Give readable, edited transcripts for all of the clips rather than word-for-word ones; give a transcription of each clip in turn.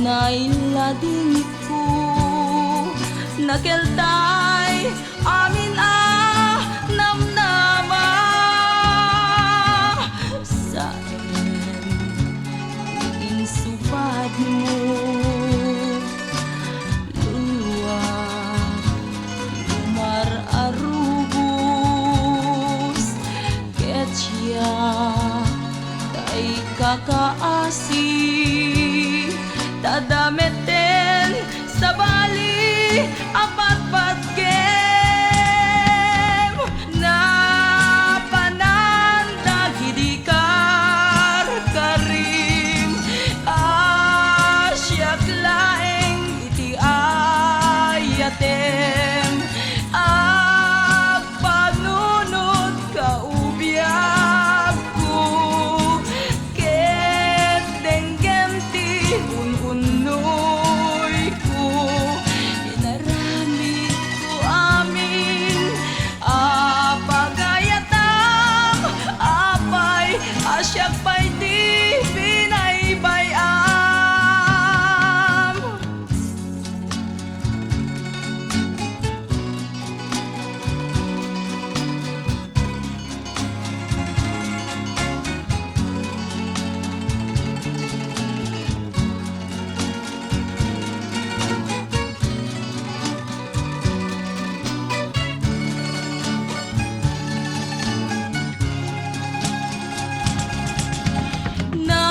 Nay lading ko nakeltay amin namnama sa insupad mo luwag umar arubos ketya kay kakaasi tadameten sa bali apat-pat kem na pananda hidikar karim asyak laeng iti ayatem panunod kaubiyag ko ket denggem ti unoy ko inaramid ko amin apagayatam apay asyak pay ti binaybayam. Na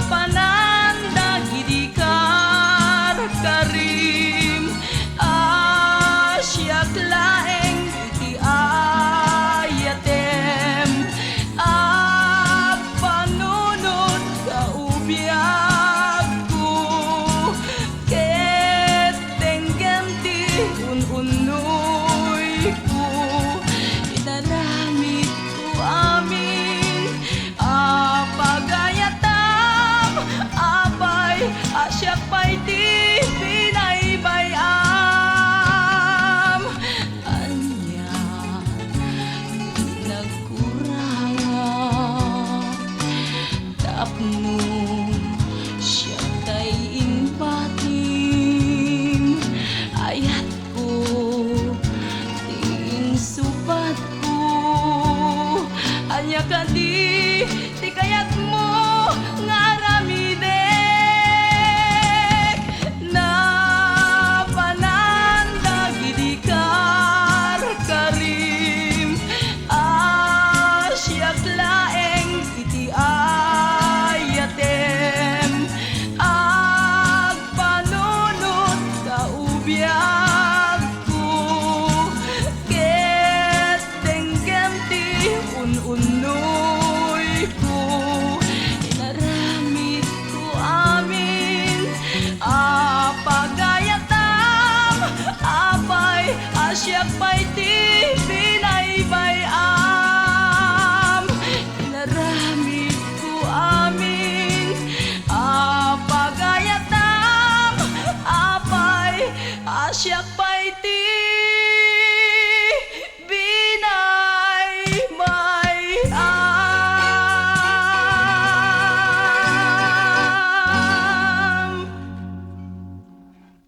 pananda hidikar karim asyak laeng iti ayatem panunod kaubiyag ko ket denggem ti unoy ko inaramid ko amin apagayatam apay asyak pay ti binaybayam. Anya nagkuranga tapno siya kay inpatim ayat ko ting supat ko anya kadi ti kayat mo ngaramidek na pananda hidikar karim asyak laeng iti ayatem panunod kaubiyag ko ket denggem ti unoy ko inaramid ko amin apagayatam apay asyak pay ti binaybayam. Inaramid ko amin apagayatam apay asyak pay ti